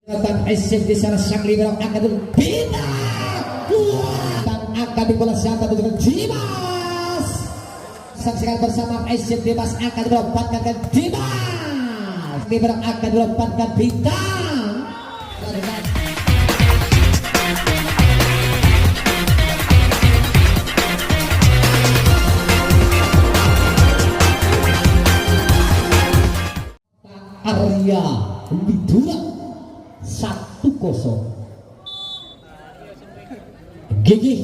Esif di sana sang libero akan bina dan akan dibolaskan dengan Dimas. Saksikan bersama Esif Dimas akan dilompatkan ke Dimas. Libero akan dilompatkan bintang. Arya Widura 1-0. Gigi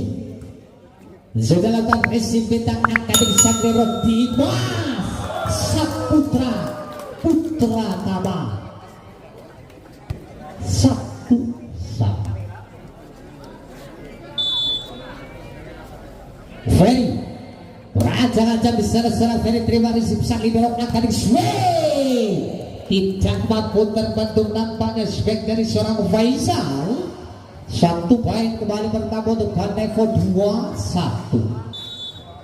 sudah lakukan Esif bintang akan disangkero Dimas Saputra Putra Tama 1-1. Ferry raja-raja besar-besar Ferry terima risip sang libero akan disway. Tidak mampu terbentuk nampaknya sebek dari seorang Faisal. 1 poin kembali bertambah untuk Bandevo 2-1.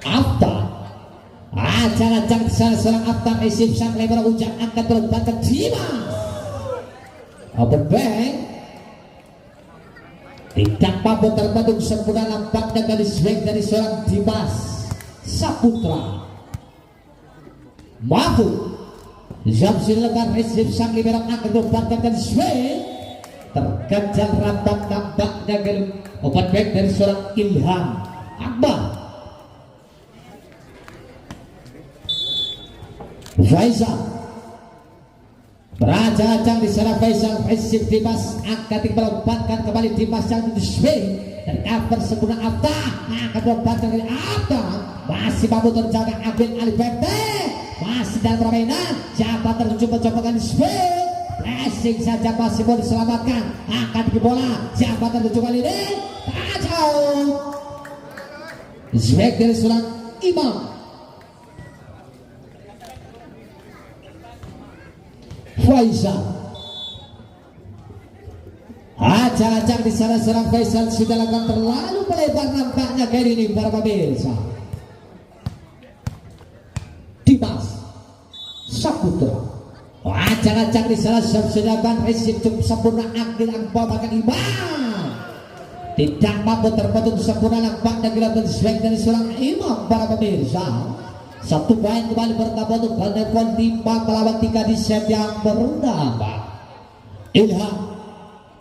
Aftar acara-acara disana seorang Aftar Esif sang lebar ujang akan terlebat ke Dimas. Open back tidak mampu terbentuk sempurna nampaknya dari sebek dari seorang Dimas Saputra. Mampu jam silakan Esif sang libero akan dilepaskan swing terkejar rapat nampaknya dari open back dari seorang Ilham Akbar. Faisal berajang di sana Faisal Esif Dimas akan dilepaskan kembali Dimas yang di swing dan cover sempurna Aftar akan dilepaskan dari Aftar masih mampu terjaga Abin Aliberte. Masih dalam permainan siapa tercoba-coba swing blessing saja masih mau diselamatkan akan di bola siapa tercoba ini kacau swing dari seorang Imam Faisal. Acak-acak di sana seorang Faisal sudah lakukan terlalu melebar nampaknya kali ini para pemirsa. Dimas Saputra acak-acak di salah sedangkan Esif cukup sempurna akhir angpa bahkan Imam tidak mampu terbentuk sempurna nampaknya dilakukan swing dari seorang Imam para pemirsa. 1 poin kembali bertambah untuk Bandevo 5 melawan 3 di set yang pertama. Ilham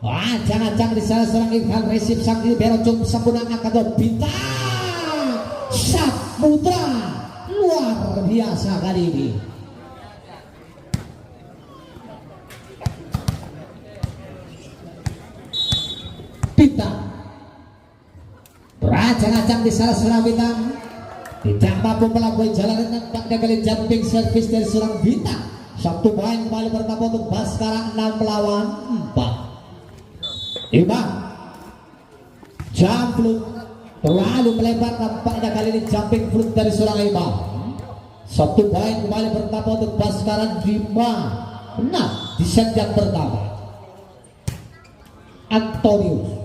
acak-acak di salah seorang Ilham Esif sang libero cukup sempurna akan bintang Saputra luar biasa kali ini. Bintang beracak-acak di salah seorang Bintang tidak mampu melakukan jalan nampaknya kali jumping service dari seorang Bintang. 1 poin kembali bertambah untuk Baskara 6 melawan 4. Imam jump loop terlalu melebar nampaknya kali ini jumping flute dari seorang Imam. 1 poin kembali bertambah untuk Baskara 5-6 di set yang pertama. Antonius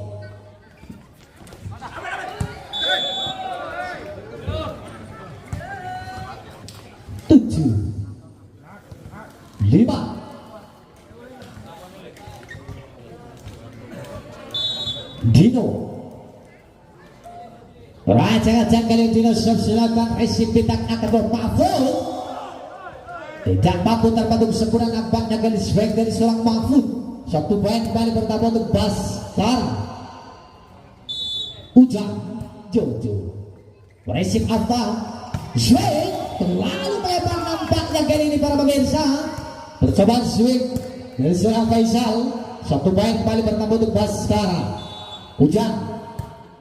tujuh 5 Dino raja-raja kali Dino silakan Esif bintang akan bermahfud tidak mampu terbentuk sempurna nampaknya kali swing dari seorang Mahfud. 1 poin kembali bertambah untuk Baskara. Ujang Jojo Esif Aftar swing terlalu melebar nampaknya kali ini para pemirsa. Percobaan swing dari seorang Faisal. 1 poin kembali bertambah untuk Baskara. Ujang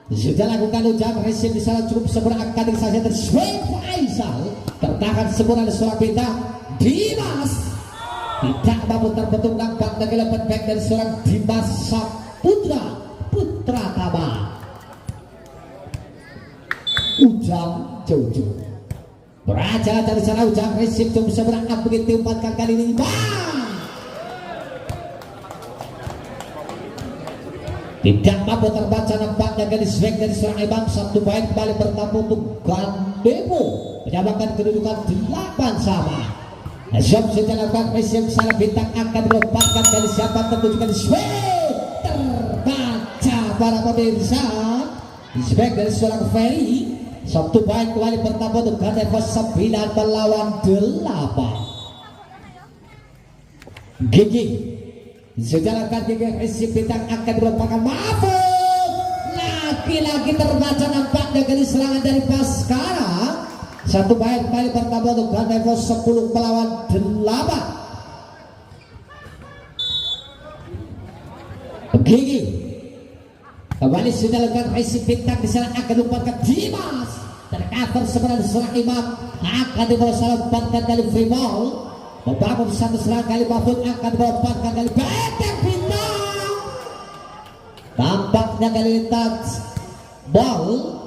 sudah lakukan Ujang Esif di sana cukup sempurna akan saja terswing Faisal tertahan sempurna dari seorang Bintang. Dimas tidak mampu terbentuk nampak dari lepas back dari seorang Dimas Saputra Putra Tama. Ujang Jojo beracara dari sana Ujang Esif cukup sempurna akan begitu umpankan kali ini. Tidak mampu terbaca nampaknya garis swing dari seorang Imam. 1 poin kembali bertambah untuk Bandevo menyamakan kedudukan 8 sama. Jump sudah lakukan pressing salah bintang akan dilompatkan dari siapa tertujukan swing terbaca para pemirsa. Swing dari seorang Ferry. Satu poin kembali pertama untuk Ganefos 9 melawan 8. Gigi sudah lakukan gigi pressing bintang akan dilompatkan Mahfud. Lagi-lagi terbaca nampaknya dari serangan dari Baskara. Satu poin kembali pertama untuk Ganefos 10 melawan 8. Gigi kembali sudah lakukan racing bintang di sana akan diumpankan Dimas tercover sebenarnya seorang Imam akan dibawa salamkan kali free ball membangun satu serangan kali Mahfud akan dibawa kali benteng bintang tampaknya kali touch ball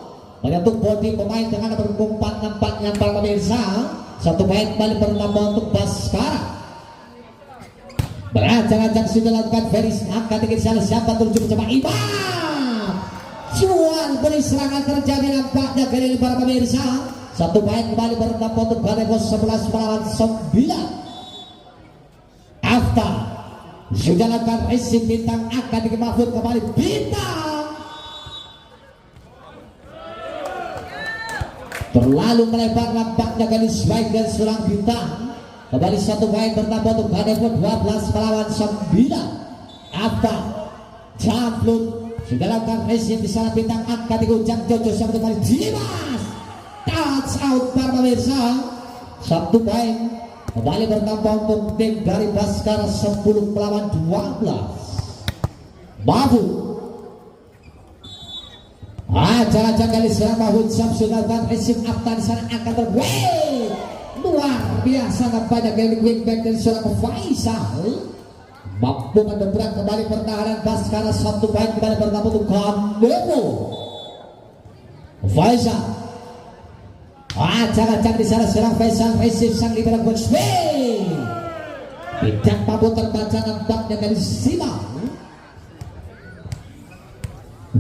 menyentuh body pemain dengan berkumpat nampaknya para pemirsa. Satu poin kembali pertama untuk Baskara. Beracak-acak sudah lakukan Feris akan dikit salah siapa terjun bersama Imam. Cuan beri serangan terjadi nampaknya kali ini para pemirsa. Satu poin kembali pertama untuk Ganefos 11 melawan 9. Afta sudah lakukan racing bintang akan dikit Mahfud kembali bintang. Terlalu melebar nampaknya kali strike dan serang bintang. Kembali satu poin pertama untuk Ganefos 12 melawan 9. Apa Jamplun sudah lakukan racing di sana bintang angkat diguncang Jojo sampai kembali Dimas touch out para pemirsa. Satu poin kembali bertambah untuk tim dari Baskara 10 melawan 12. Mahfud jangan kali serang Mahfud sudah lakukan racing after di sana akan terway luar biasa nampaknya kali wingback dari seorang Faisal mampu mendobrak kembali pertahanan Baskara. Satu poin kembali pertama untuk Ganefo. Faisal jangan di sana serang Faisal racing sang libera swing tidak mampu terbaca nampaknya dari Silang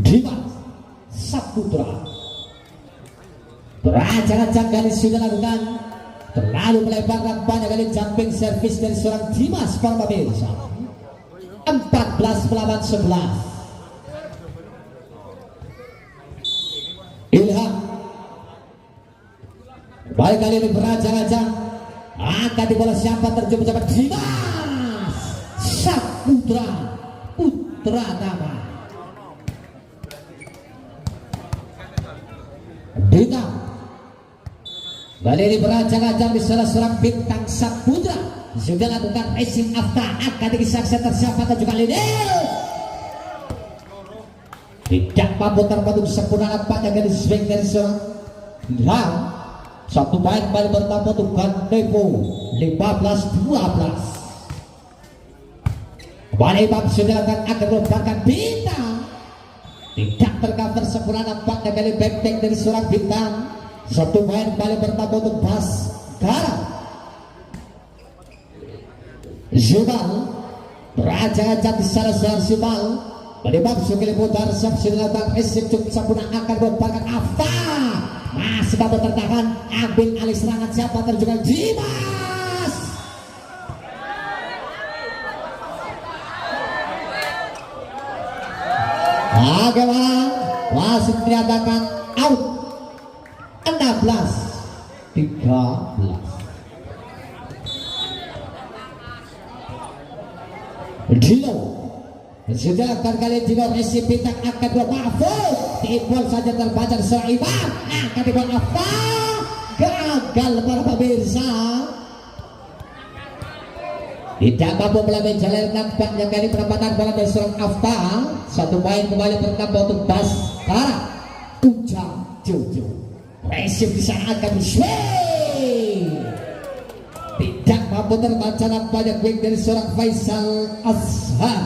Dimas Saputra. Beracak-acak kali sudah lakukan terlalu melebar nampaknya kali jumping service dari seorang Dimas para pemirsa. 14 melawan 11. Ilham baik kali ini beracak-acak akan di bola siapa terjun bersama Dimas Saputra Putra Tama bintang. Kali ini beracak-acak di salah seorang bintang Saputra sudah lakukan racing after akan disaksikan tersiapa juga ini tidak mampu terbentuk sempurna nampaknya dari swing dari seorang Ilham. Satu poin kembali bertambah untuk Ganefo 15-12. Kembali Imam sudah akan melemparkan bintang tidak tercover sempurna nampaknya kali back dari seorang bintang. Satu poin kembali bertambah untuk Baskara. Zumal beracak-acak di sana seorang Zumal menembak sukili putar siap sudah lakukan resip cukup sempurna akan melemparkan Afta masih mampu tertahan ambil alih serangan siapa terjun Dimas. Bagaimana wasit menyatakan out 16-13. Dino sudah lakukan kali Dino resip bintang akan dua Mahfud timbul saja terbaca di seorang Imam akan dibuat apa gagal para pemirsa tidak mampu melalui jalan nampaknya kali penempatan bola dari seorang Afta. Satu poin kembali bertambah untuk Baskara. Ujang Jojo resip di sana akan swing tidak mampu terbaca nampaknya quick dari seorang Faisal Azhar.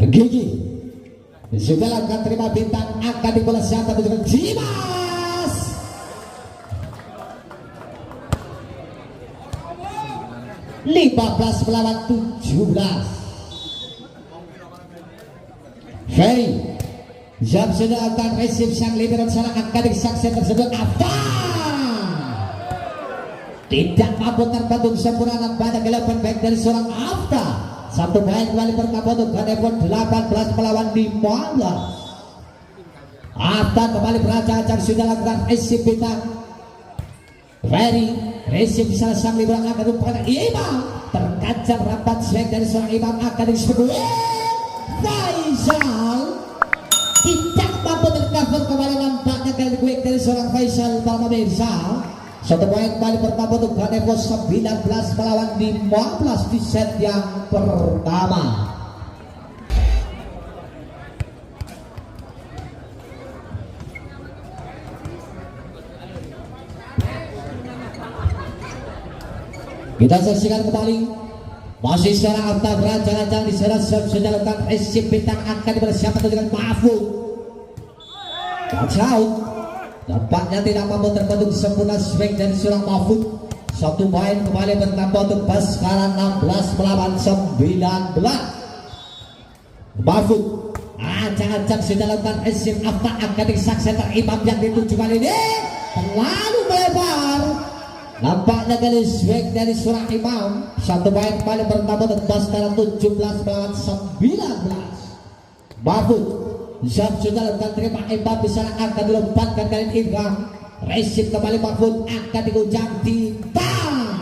Gigi sudah lakukan terima bintang akan dibola siapa dengan Dimas. (15 melawan 17). Ferry Jam sudah akan resip sang libero salah angkat saksi tersebut apa? Tidak mampu terpatung sempurna pada gelapan baik dari seorang Afta. Satu poin kembali pertama untuk Ganepon 18 melawan 15. Afta kembali beracak sudah lakukan resip bintang. Ferry resip salah sang libero akan pada Imam terkacar rapat swag dari seorang Imam akan disebut Faisal. Tidak mampu tercover kembali nampaknya kali quick dari seorang Faisal para pemirsa. Satu poin kembali pertama untuk Ganepon 19 melawan 15 di set yang pertama. Kita saksikan kembali masih seorang Afta beracang-acang di sana sudah lakukan resip bintang akan bersiap dengan Mahfud. Touchdown. Dampaknya tidak mampu terbentuk sempurna swing dari seorang Mahfud. Satu poin kembali bertambah untuk Baskara 16 melawan 19. Mahfud acang-acang sudah lakukan resip Afta akan disaksikan Imam yang dituju kali ini terlalu melebar. Nampaknya kali swing dari seorang Imam. Satu poin kembali bertambah untuk Baskara 17 melawan 19. Mahfud Zab sudah lakukan terima Imam bisa akan dilompatkan kali Imam. Resip kembali Mahfud akan diguncang Tintang.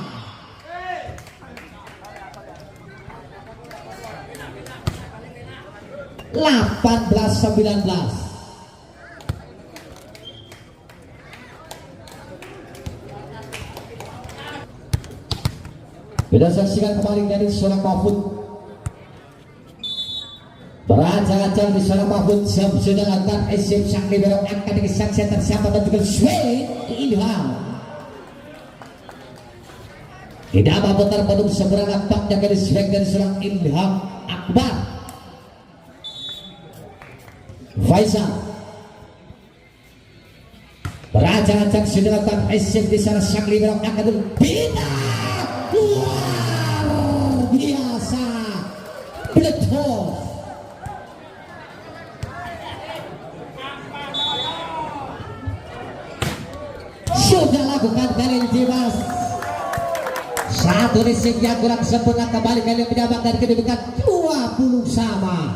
Delapan 19. Kita saksikan kembali dari seorang Mahfud beracang-acang di seorang Mahfud sudah lakukan resip sang libero akan disaksikan tersiapa dan juga swing Ilham. Tidak mampu terbentuk sempurna nampaknya dari swing dari seorang Ilham Akbar. Faisal beracang-acang sudah lakukan resip di sana sang libero akan berbeda. Luar biasa betul. Sudah lakukan kali ini Dimas. Satu resip yang kurang sempurna kembali kali menjabat dari kedudukan 20 sama.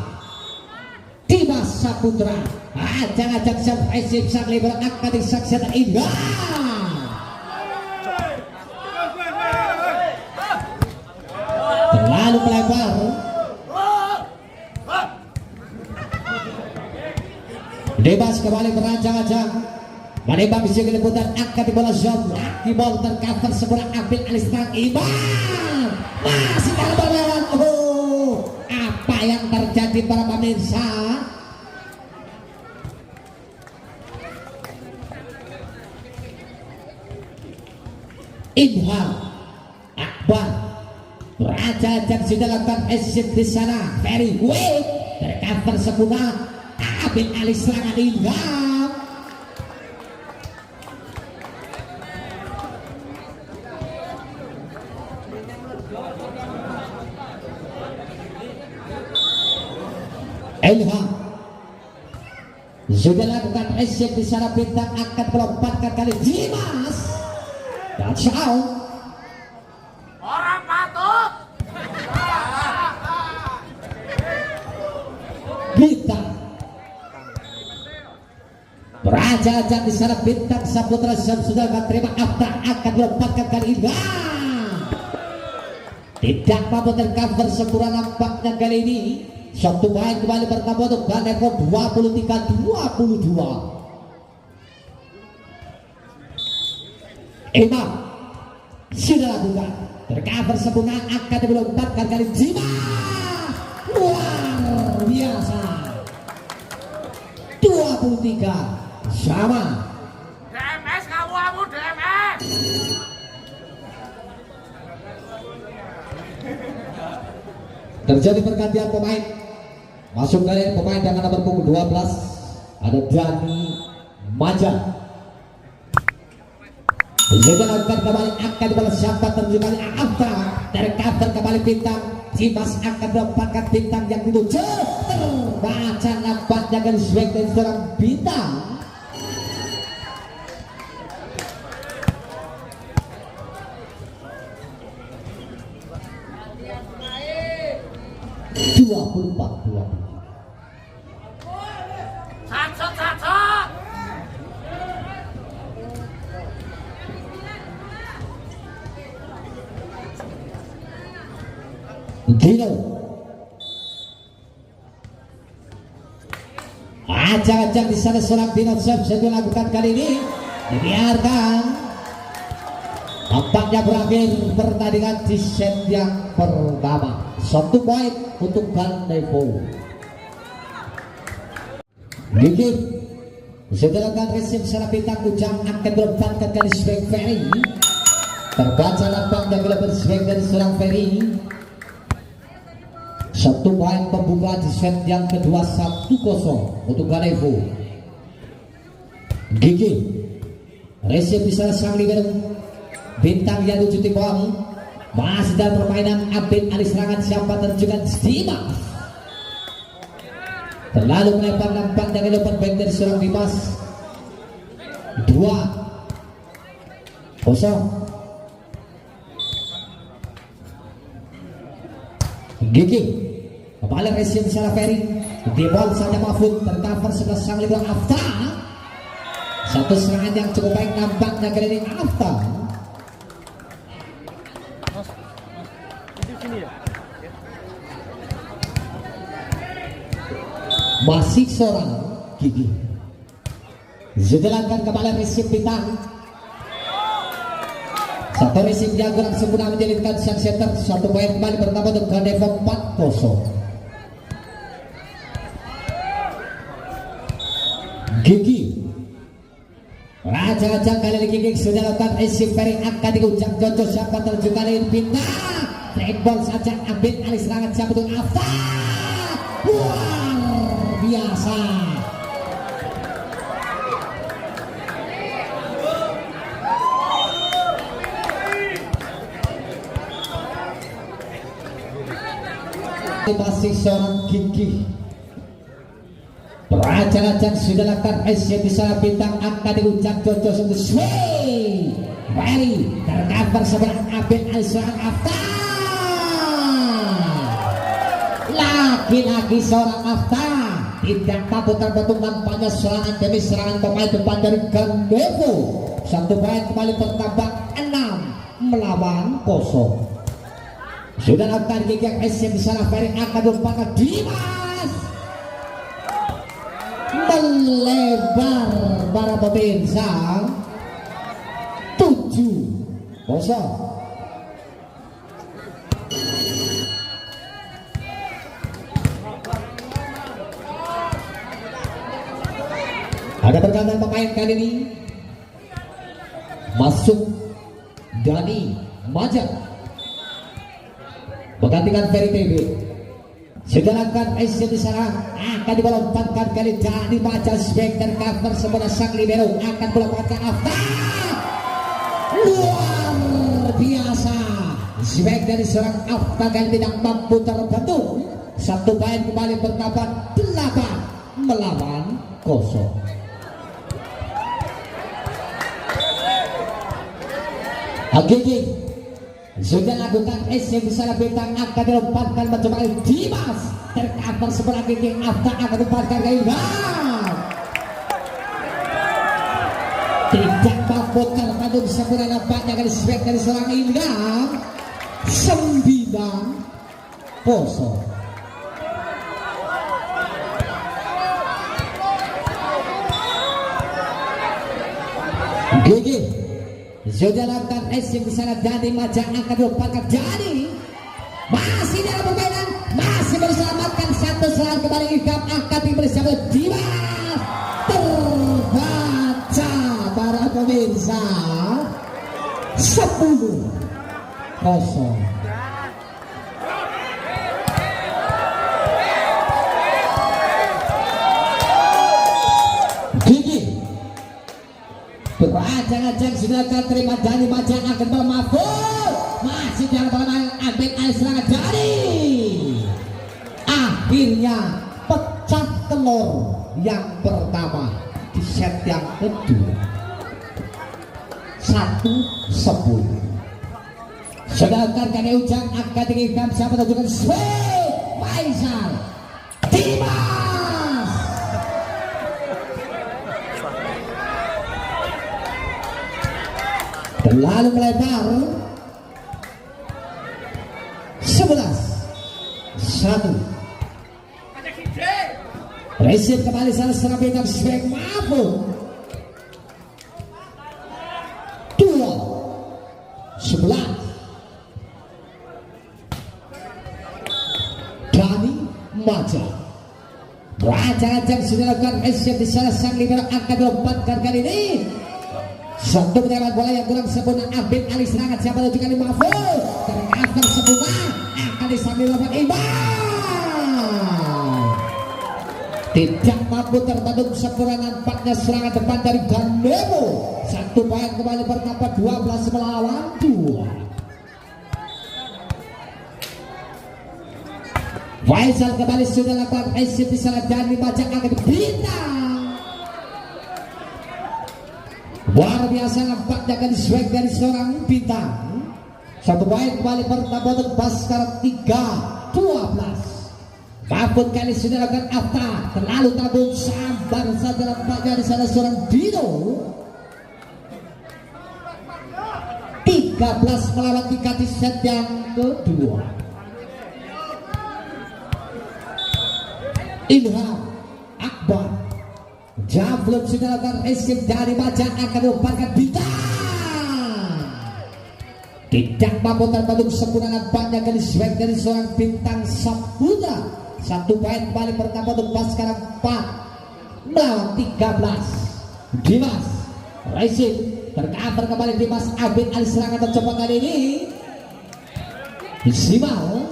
Dimas Saputra acang-acang resip sang libero akan disaksikan Indah. Terlalu melebar. Debas kembali merancang-rancang menembak bisa kelebutan akan di bola zone. Di bola tercover sempurna ambil alih serang Imam. Masih dalam berlawan. Oh, apa yang terjadi para pemirsa? Ilham Akbar beracang-acang sudah lakukan resip di sana. Very weak tercover sempurna ambil alih serangan Ilham. Ilham sudah lakukan resip di sana bintang akan melompatkan kali Dimas. Touchdown. Orang patut. Bintang beracang-acang di sana bintang Saputra sudah menerima Afta akan melompatkan kali ini. Tidak mampu tercover sempurna nampaknya kali ini. Satu poin kembali bertambah untuk Ganepon 23-22. Imam sudah lakukan tercover sempurna akan dilompatkan kali Jima. Luar biasa 23 sama. DMS kamu DMS. Terjadi pergantian pemain. Masuk dari pemain dengan nomor punggung 12 ada Dani Maja. Sudah lakukan kembali akan dibalas siapa terjadi kali Afta dari cover kembali bintang Dimas akan mendapatkan bintang yang dituju. Terbaca nampaknya garis back dari seorang bintang. Dua puluh empat. Sat. Dino. Ajak-ajak di sana seorang Dino Sam sedang lakukan kali ini dibiarkan. Nampaknya berakhir pertandingan di set yang pertama. 1 poin untuk Gandevo. Gigi setelah resip secara bintang Ujang akan melepaskan garis back Ferry. Terbaca nampaknya gelapan swing dari seorang Ferry. 1 poin pembuka di set yang kedua. 1-0 untuk Gandevo. Gigi resip bisa sang libero bintang yang tujuh timbang masih dalam permainan update alih serangan siapa terjugan Dimas terlalu melebar nampak dengan open back dari seorang Dimas. 2-0 Gigi kembali resip secara Ferry di ball saja Mahfud tercover sebelah sang libero Afta. Satu serangan yang cukup baik nampaknya kali ini Afta. Masih seorang Gigi sejalankan kembali resip bintang. Satu resip yang kurang sempurna menjadikan sang center. 1 poin kembali pertama untuk Gandevo. 4-0 Gigi raja-raja kali ini Gigi sudah lakukan resip Ferry akan diucap Jojo siapa terjun kali ini bintang. Trade ball saja ambil alih serangan siapa untuk Afta. Luar biasa. Masih seorang Gigi. Raja-raja sudah lakukan resip di sana bintang akan diucap Jojo untuk swing. Ferry tercover sebelah ambil alih serangan Afta. Lagi-lagi seorang Afta tidak takut terbentuk nampaknya serangan demi serangan pemain depan dari Gandevo. 1 poin kembali bertambah 6-0. Sudah lakukan Gigi SM di sana Ferry akan merupakan Dimas melebar para pemirsa. 7-0 ada pergantian pemain kali ini. Masuk Dani Majak menggantikan Ferry TV. Sedangkan Aisyah di sana akan dilompatkan kali Dani Majak sebagai dan cover sebelah sang libero akan melompatkan Afta. Luar biasa sebagai dari seorang Afta kali tidak mampu terbentuk. 1 poin kembali bertambah 8-0. Gigi sudah lakukan SM di sana bintang akan dilompatkan mencoba Dimas tercover sebelah Gigi. Afta akan dilompatkan ke Iwan tidak mampu terbentuk sempurna nampaknya kali swing dari seorang Indra. 9-0 Gigi sudah lakukan SM di sana. Dani Majak akan dilompatkan. Dani masih dalam permainan, masih berselamatkan. 1 serangan kembali Ikam akan diberi sabut Dimas. Terbaca para pemirsa. 10-0 Gigi berajang-ajang sudah akan terima Dani Majak akan bermabuk masih dalam permainan ambil alih serangan dari akhirnya pecah telur yang pertama di set yang kedua 1-10. Sedangkan kali Ujang akan dikirim siapa tunjukkan Sweet Faisal Dimas terlalu melebar 11-1. Resip kembali salah serang bintang Swag Mahfud 2-11. Dani Maja beracak-acak sudah lakukan resip di salah sang libero akan dilompatkan kali ini. Satu penyerangan bola yang kurang sempurna ambil alih serangan siapa tahu kali Mahfud terangkan sempurna akan disambil lawan Iman tidak mampu terbendung sempurna nampaknya serangan depan dari Gandemo. Satu poin kembali bernambah 12 melawan 2. Faisal kembali sudah lakukan resip di salah dan dibaca akan bintang. Luar biasa nampaknya akan diswag dari seorang bintang. Satu poin kembali bertambah untuk Baskara 3-12. Mahfud kali sudah lakukan Afta terlalu tabung sabar saja nampaknya di sana seorang Dino. 13 melawan 3 di set yang kedua. Ilham Akbar Jablon sudah lakukan resip dari Maja akan diumpankan bintang tidak mampu terbendung sempurna nampaknya kali swag dari seorang bintang Saputra. Satu poin kembali bertambah untuk Baskara 4 melawan 13. Dimas resip tercover kembali Dimas ambil alih serangan tercoba kali ini Simal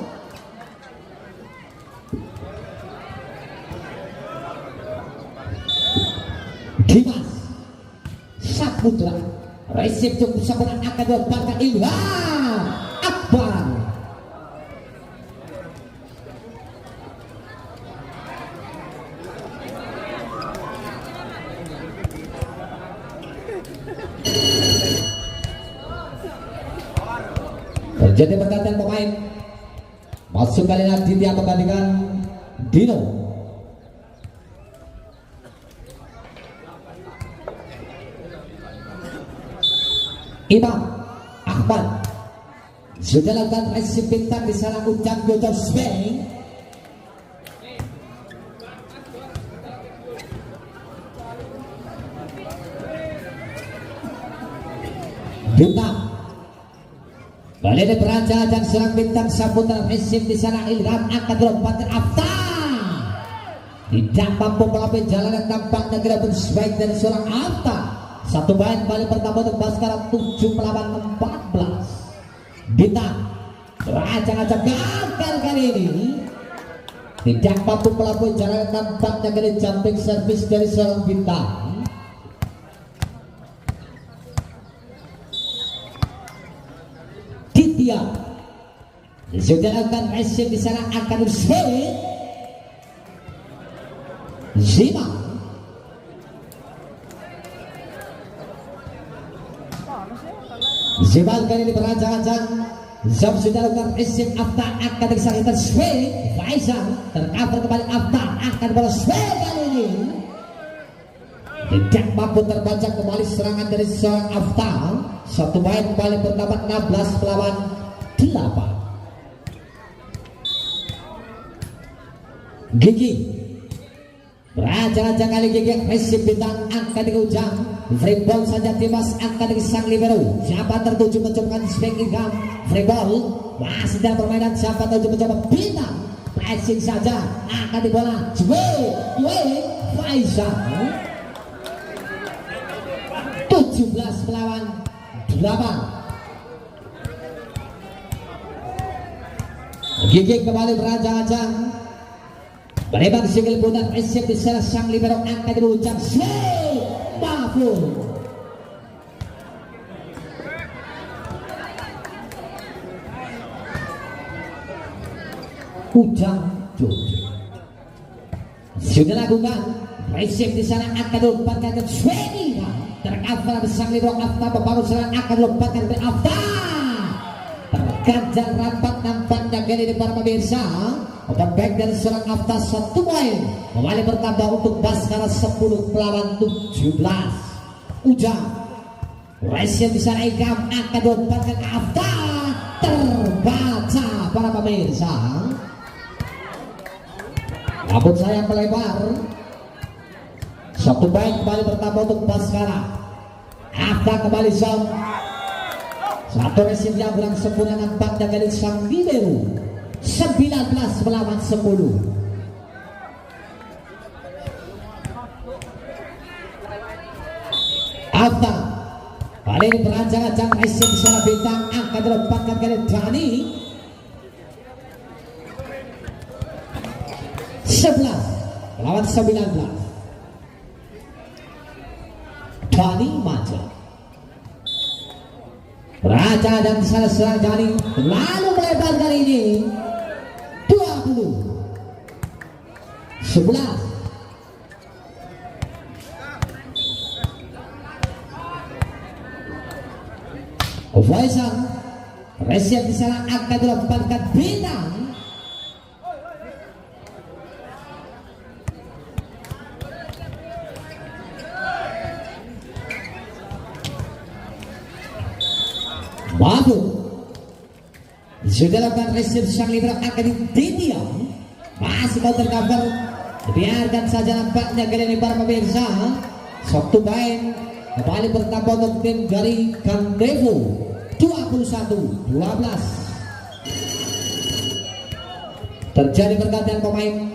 Dimas Saputra resip cukup sempurna akan dilemparkan Ilham Akbar. Terjadi pergantian pemain. Masuk kali nanti dia menggantikan Dino. Imam Ahmad sudah lakukan resip bintang di sana Ujang Jojo Swing. Bintang balik beraja dan serang bintang Saputra resip di sana Ilham akan dilompatkan Afta tidak mampu melalui jalan yang tampaknya tidak bersebaik dari seorang Afta. Satu poin kembali pertama untuk Baskara 7 melawan 14. Bintang beracak-acak gagal kali ini tidak mampu melalui jalan yang tampaknya kali jumping service dari seorang bintang. Ditya sudah lakukan resip di sana akan bersih. Zima Zima kali ini beracak-acak. Zam sudah lakukan resip Afta akan disaksikan swing. Faisal tercover kembali Afta akan bola swing kali ini tidak mampu terbaca kembali serangan dari seorang Afta. Satu poin kembali bertambah 16 melawan 8. Gigi beracak-acak kali Gigi resip bintang akan diujang. Free ball saja Dimas akan disang libero. Siapa tertuju mencoba swing Ilham. Free ball masih dalam permainan. Siapa tertuju mencoba bintang. Passing saja akan dibola. Swing Faisal 17 melawan 8. Gigi kembali beracak-acak. Menembak single putar resip di salah sang libero akan diucap swing Mahfud. Ujang Jojo sudah lakukan resip di sana akan dilepaskan ke Sweden tercover bersama libero Afta membangun serangan akan dilepaskan ke Afta terganjal rapat nampaknya kali ini para pemirsa. Open back dari seorang Afta 1 poin kembali bertambah untuk Baskara 10 melawan 17. Ujang resip di sana Ikam akan dilepaskan ke Afta terbaca para pemirsa. Rambut sayang melebar. 1 poin kembali bertambah untuk Baskara. Afta kembali zone. Satu resip yang kurang sempurna nampaknya dari sang libero. 19 melawan 10. Afta kali ini berancang-ancang resip di sana bintang akan dilepaskan kali Dani. 11 melawan 19. Dani maju. Raja dan salah serang Dani lalu melebar kali ini 20 11. Faisal resip di sana akan dilepaskan bintang. Babu sudah lakukan resip sang libero akan didiam masih mau tercover biarkan saja nampaknya kali ini para pemirsa. 1 poin kembali bertambah untuk tim dari Kandevo 21-12. Terjadi pergantian pemain.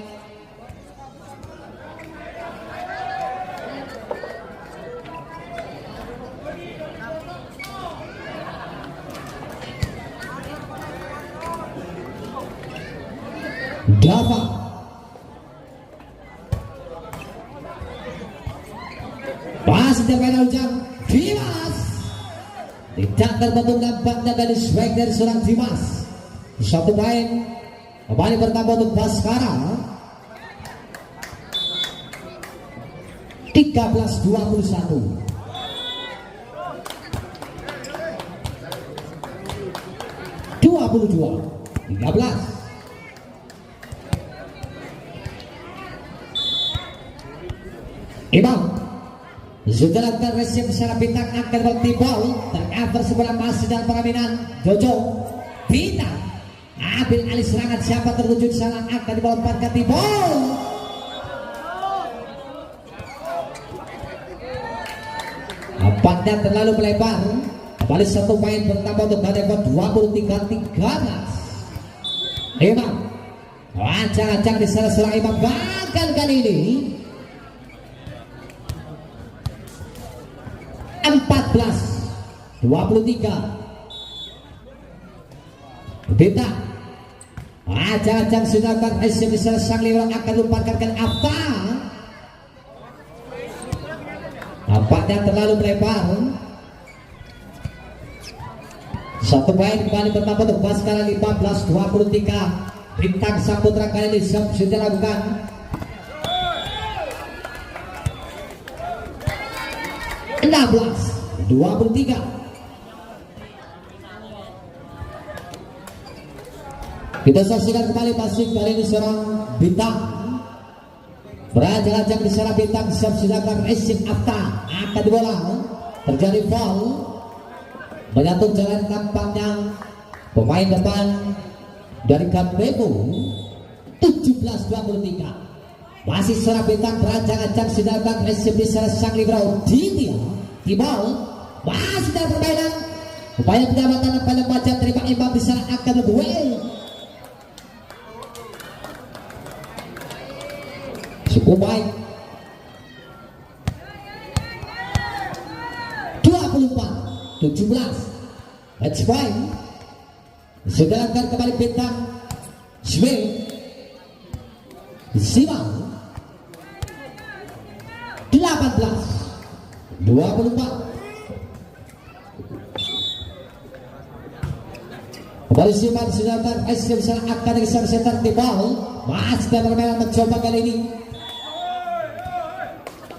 Dava masih terkena Ujang. Dimas tidak terbentuk nampaknya dari swag dari seorang Dimas. 1 poin kembali bertambah untuk Baskara 13-21. Imam sudah lakukan resip secara bintang akan bertibol tercover sebelah masih dalam pengambilan Jojo bintang ambil alih serangan siapa tertuju sana akan dilemparkan tibol. Nampaknya terlalu melebar kembali 1 poin bertambah untuk Kandevo 23-13. Imam ancang-ancang di sana serang Imam bahkan kali ini 14-23. Beta ancang-ancang sudah akan resip di sana sang libero akan lupakan apa nampaknya terlalu melebar. 1 poin kembali bertambah untuk Baskara 15-23. Bintang Saputra kali ini sudah lakukan (16-23). Kita saksikan kembali masih kali ini seorang bintang berancang-ancang di sana bintang siap sedangkan resip Afta akan dibola terjadi foul menyatu jalan nampaknya pemain depan dari Kandevo 17-23. Masih seorang bintang berancang-ancang sedangkan resip di sana sang libero Ditya Tibal masih dalam permainan upaya penyelamatan pada macam terima Imam di sana akan berduel cukup baik 24-17. Match point sudah akan kembali bintang Smith Simang 18-24. Kembali Siman sedangkan SC bisa akan dari center di ball. Mas dan Merah mencoba kali ini.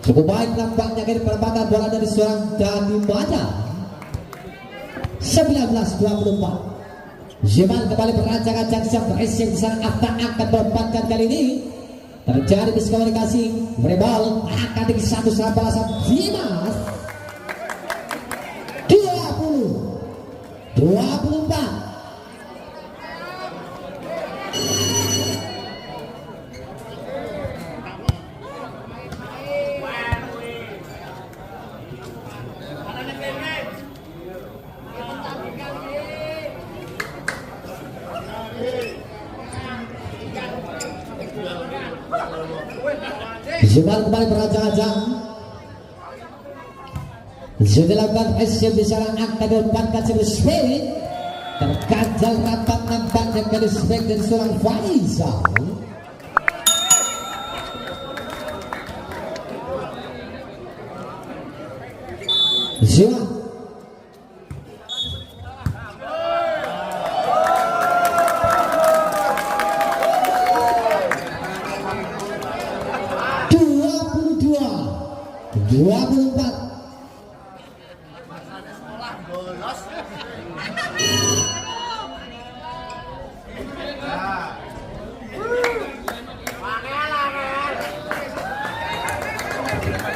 Cukup baik nampaknya kini perempatan bola dari seorang Dani Maja. 19-24. Siman kembali berancang-ancang siap SC bisa akan berempatkan kali ini. Terjadi miskomunikasi. Ball akan dari satu serang balasan Dimas. 20-24. Zumal kembali berancang-ancang. Sudah dilakukan SC di sana angka depankan sebuah spirit. Terganjal rapat nampaknya kali spek dan seorang Faisal. Zumal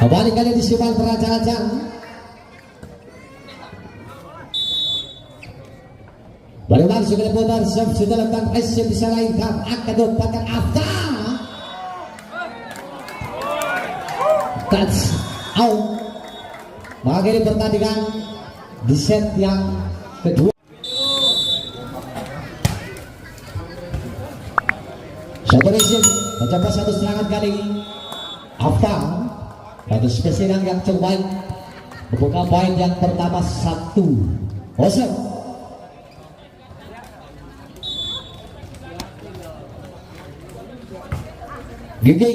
kembali kali di Siman berancang-ancang. Bagaimana sudah putar sudah lakukan SC bisa lainkan akan dapatkan Afta. Touch out. Maka ini pertandingan di set yang kedua. Satu resim mencoba satu serangan kali Afta. Satu spesial yang cukup baik. Membuka poin yang pertama 1-0. Gigi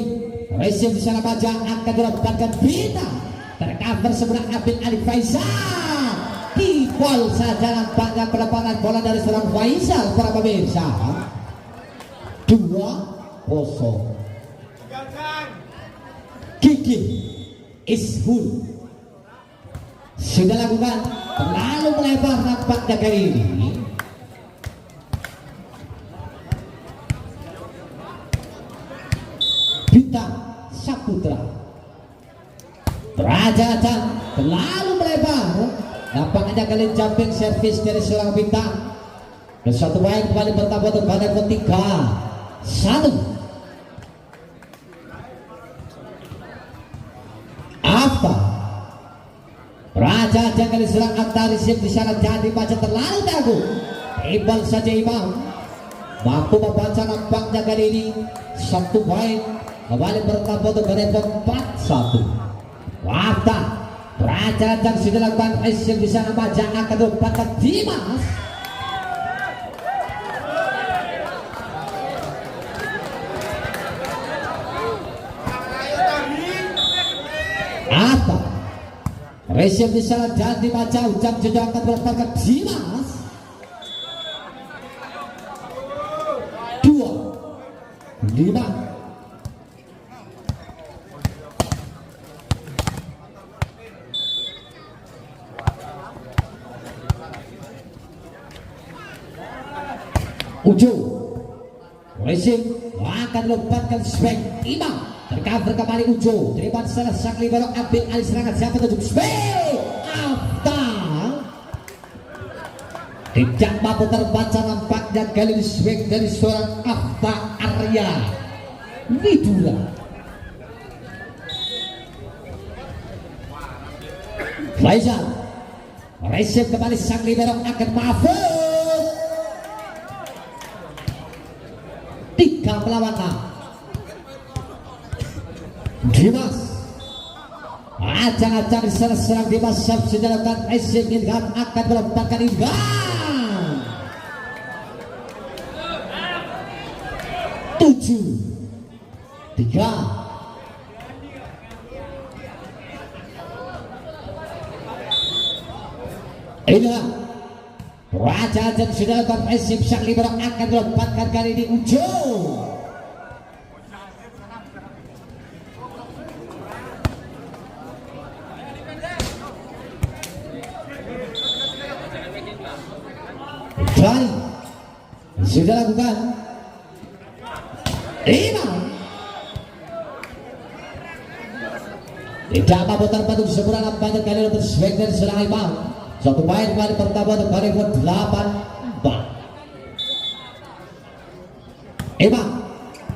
resim di sana baca akan didapatkan Bina. Tercover sebelah Abid Ali Faisal. Di bol saja nampaknya pendapatan bola dari seorang Faisal para pemirsa. 2-0. Gigi Ishul sudah lakukan terlalu melebar nampaknya kali ini. Bintang Saputra beraja-aja terlalu melebar nampaknya kali jumping service dari seorang Bintang. Dan satu baik kembali bertambah pada ketiga 1. Apa Raja jangan diserang Antari Sim di sana jadi baca terlalu tangguh. Ibal saja Imam mampu membaca nampaknya kali ini 1 poin kembali bertambah dengan 4-1. Wafta Raja jangan sudah lakukan Sim di sana baca akan dapatkan Dimas. Apa resim di sana dan dibaca ujang juga akan mendapatkan Dimas. 2-5. Ujo resim akan mendapatkan spek Imam. Tercover kembali Ujo. Terima salah sang libero ambil alih serangan siapa tujuh spek Afta. Tidak mampu terbaca nampaknya kali ini spek dari seorang Afta Arya Widura. Faisal resim kembali sang libero akan mahfud. 3 melawan 6. Dimas acang-acang serang Dimas sudah lakukan SC Ilham akan melompatkan Ilham 7-3. Ilham Raja dan sudah konfesif sang libero akan dilempatkan kali ini Ujo. Dari sudah lakukan Imam tidak mampu terpatuk sempurna nampaknya kali ini berswing dari serang Imam. Satu main kali pertama untuk kali ke-8 Imam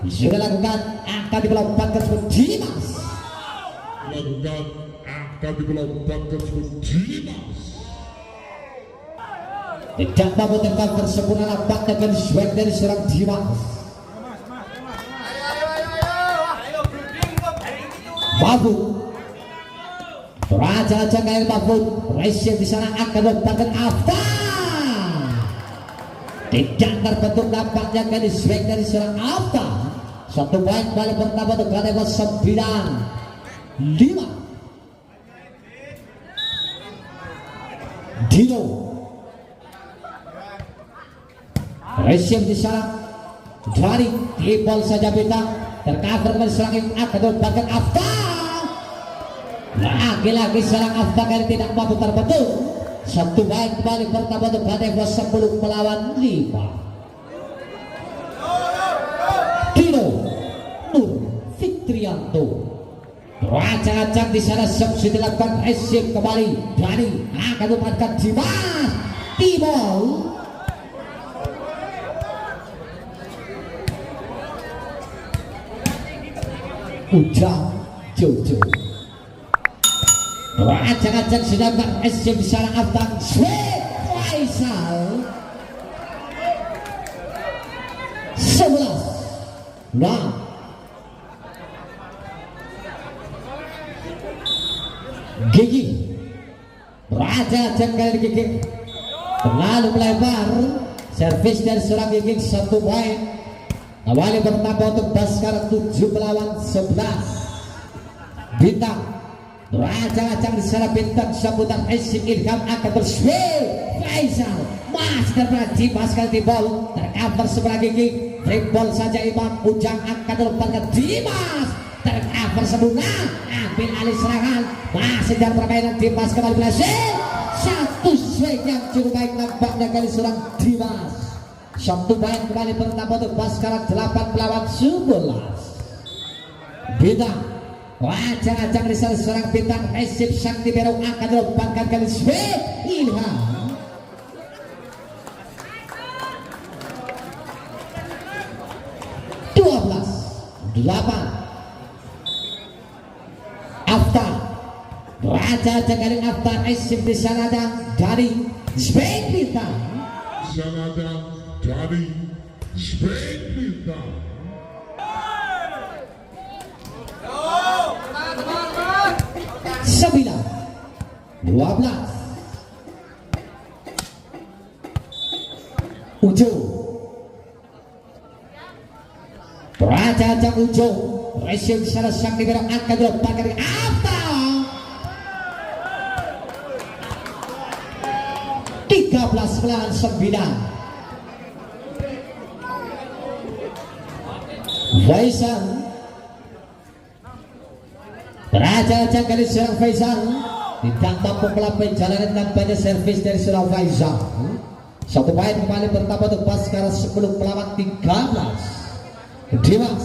sudah lakukan akan dilempatkan ke Dimas. Lakukan akan dilempatkan ke Dimas. Tidak mampu tercover sempurna nampaknya kali swing dari serang Dimas. Babu Raja Kail Mahfud Resip di sana akan melepaskan Afta. Tidak terbentuk nampaknya kali swing dari serang Afta. Satu poin balik pertama untuk kali 9-5. Dino Resip di sana dari Kipol saja bintang tercover dari serang akan melepaskan Afta. Lagi-lagi serang Afta kali tidak mampu terbentuk. Satu baik kembali pertama untuk Hadewa 10 melawan 5. Dino Nur Fitrianto Raja-raja di sana sudah dilakukan resip kembali dari akan memanfaatkan Dimas Timol. Ujang Jojo Raja-raja sudah beresip di sana Aftan Sweet Faisal 11 nah Gigi Raja-raja kali Gigi terlalu melebar servis dari seorang Gigi 1 poin. Awali bertambah untuk Baskara 7 melawan 11. Bintang Raja-raja di sana bintang sambutan Aisyah Ilham akan berswing Faisal masih terberhenti Baskara di bol tercover sebelah Gigi triple saja Imam Ujang akan melepaskan Dimas tercover sebelumnya ambil alih serangan masih dalam permainan Dimas kembali berhasil satu swing yang cukup baik nampaknya kali serang Dimas. Satu poin kembali pertama untuk Baskara 8 melawan 11. Bintang Raja-raja di sana serang bintang Resip sang libero akan dilempatkan kali swing Ilham. Afta Raja-raja kali Afta Resip di sana dari swing bintang Sanada dari swing bintang. 9-12 Ujo Raja-raja Ujo Resip sana sang libero akan dilepaskan dari Afta 13-9 Faisal Raja-raja kali serang Faisal tidak mampu melampaui jalanan nampaknya servis dari serang Faisal. Satu poin kembali pertama untuk Baskara 10 melawan 13. Dimas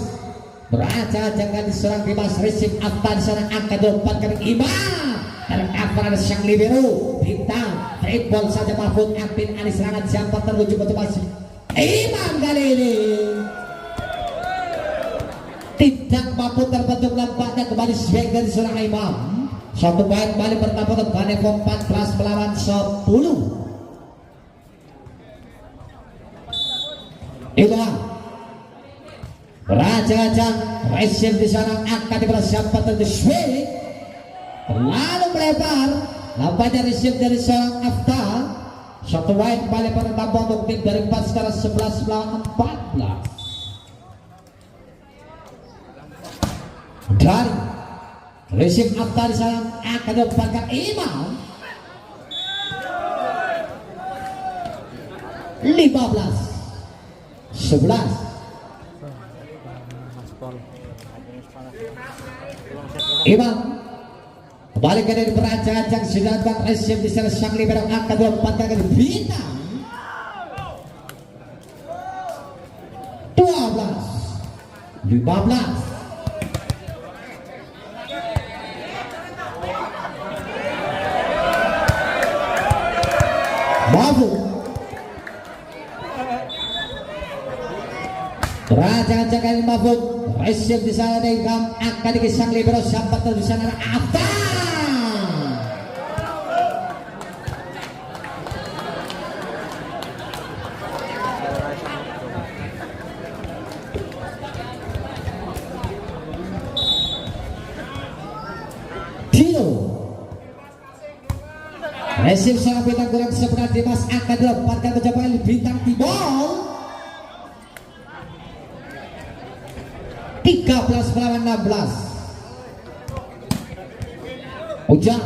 Raja-raja kali serang Dimas Resip Afta di sana akan dilepaskan Imam tercover ada sang libero bintang triple saja Mahfud ambil alih serangan siapa terwujud motivasi Imam kali ini tidak mampu terbentuk nampaknya kembali swing dari seorang Imam. Satu poin kembali pertama untuk Banevo 14 melawan 10. Itulah Raja-raja Resip di sana akan dipersiapkan untuk swing terlalu melebar nampaknya Resip dari seorang Afta. Satu poin kembali pertama untuk tim dari Baskara 11 melawan 14. Dari Resip Afta di sana akan dilepaskan Imam 11. Imam kembali ke dari berancang-ancang sedangkan resim di sana sang libero angka 24 kali bintang 12 15. Babu Raja-raja kali Mahfud resim di sana dengan angka di sang libero sampai di sana apa Tino resim sangat bintang kurang sebenarnya Dimas angka 8 kali kejapangan bintang Tibol 13 melawan 16. Ujang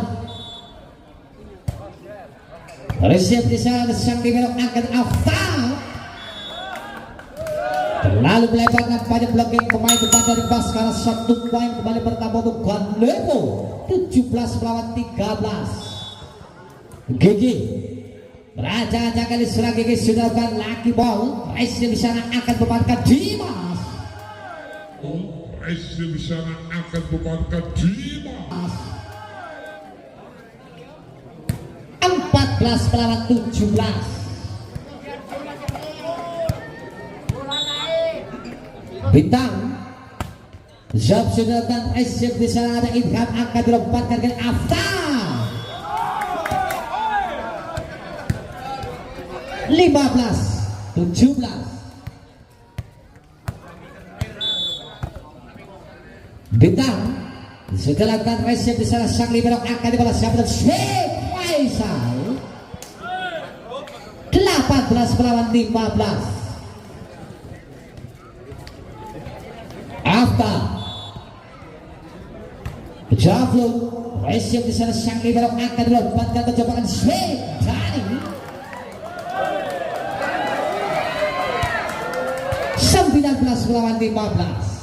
resim di sana sang libero angkat Afta terlalu melebar nampaknya blocking pemain depan dari Baskara 1 poin kembali bertambah untuk Ganlevo 17 melawan 13. Gigi Raja kali serang Gigi sudah lakukan laki ball resim di sana akan membankan Dimas resim di sana akan membankan Dimas 14 melawan 17. Bintang Zab sudah dan resim di sana ada Ilham angka 24 kali Afta 15-17. Bintang setelah dan resim di sana sang libero angka di bawah siapa dan Sheikh Faisal 18 melawan 15. Afta Jaflo resim di sana sang libero angka di bawah 4 kali kecobakan Sheikh Dani 19 melawan 15.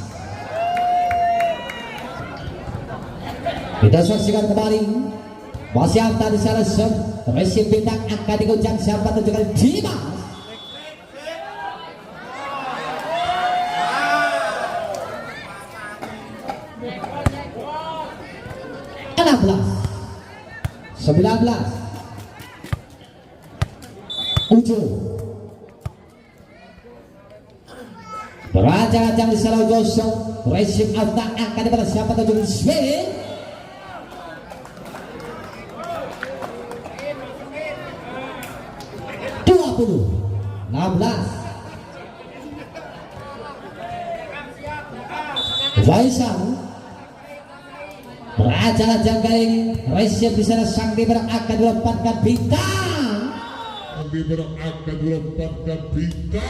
Kita saksikan kembali masih Afta di sana resim bintang angka diguncang siapa tunjukkan Dimas 19 Ujo Raja-raja di sana Josok resim Afta angka di mana siapa tunjukkan Sweden 16. Faisal Raja kali ini resim di sana sang libero akan dilempatkan bintang libero akan dilempatkan bintang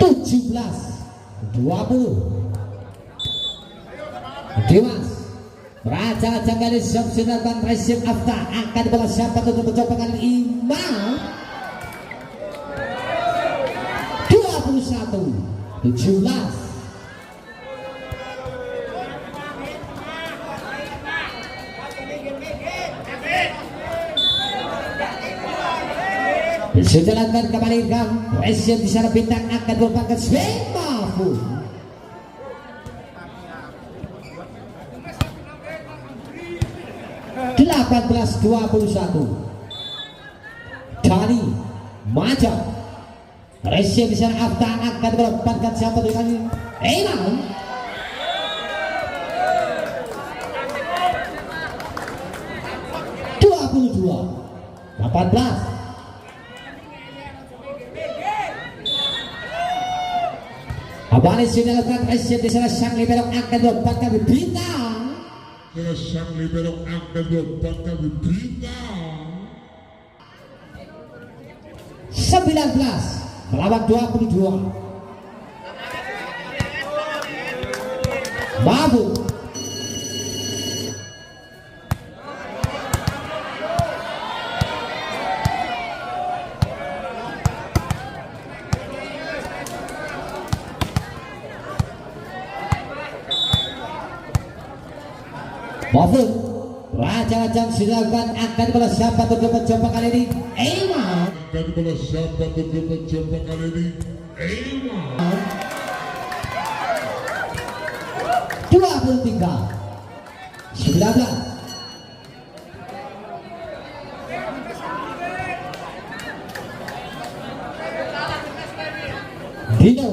17-20. Dimas Raja kali sedangkan resim Afta akan dibalas siapa untuk mencoba kali Imam 21-17. Sejalankan kembali Ram resim di sana bintang akan merupakan Sven Mahfud 18-21. Dani Maja resim di sana Afta akan merupakan siapa dengan Imam 22-18. Abang sudah lakukan resim di sana sang libero akan merupakan bintang sang libero akan merupakan bintang 19 melawan 22. Babu Maupun raja-raja sudah dilakukan akan bola siapa untuk mencoba kali ini Eman Akan bola siapa untuk mencoba kali ini Eman 23 19 Dino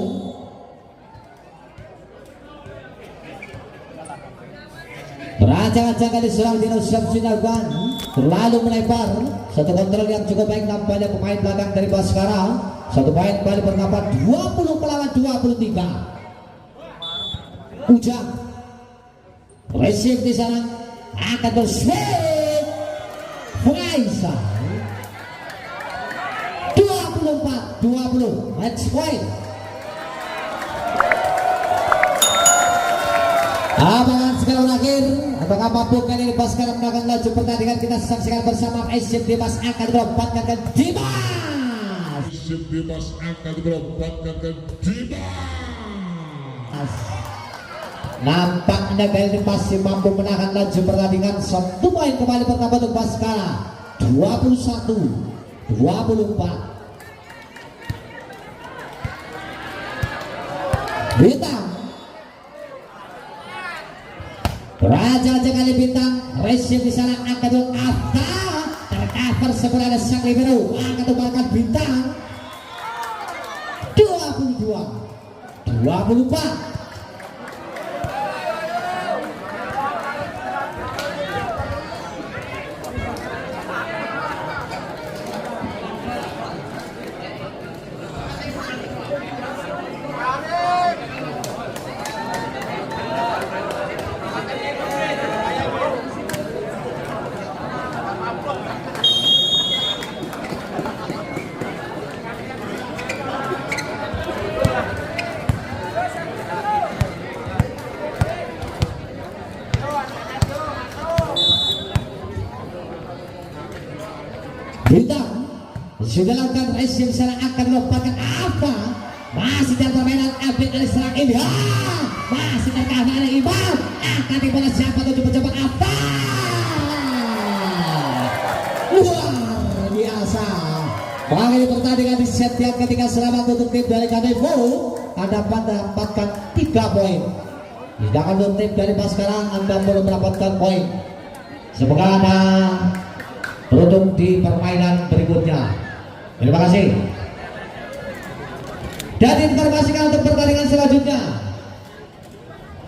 raja-raja kali serang Dino siap dilakukan terlalu melebar satu kontrol yang cukup baik nampaknya pemain belakang dari Baskara satu poin kembali bernambah 20 melawan 23 Ujang receive di sana akan terswing Faisal 24-20 match point. Apakah sekarang berakhir? Apakah mampu kali ini Baskara menangkan laju pertandingan? Kita saksikan bersama Asian Dimas akan melompatkan ke Dimas. Asian Dimas akan melompatkan ke Dimas. Nampaknya kali ini masih mampu menahan laju pertandingan. Satu poin kembali pertama untuk Baskara 21-24. Bintang raja-raja kali bintang receive di sana angkat Afta tercover sebelah ada sang libero angkat bahkan bintang 22-24 Bintang sudah lakukan receive sana akan melompatkan apa masih dalam permainan update dari serang ini masih terkena oleh Imam akan dibola siapa untuk mencoba apa luar biasa mengakhiri pertandingan di set yang ketiga. Selamat untuk tim dari Kadevo Anda mendapatkan 3 poin sedangkan untuk tim dari Baskara Anda belum mendapatkan poin. Semoga Anda beruntung di permainan berikutnya. Terima kasih. Dan informasikan untuk pertandingan selanjutnya.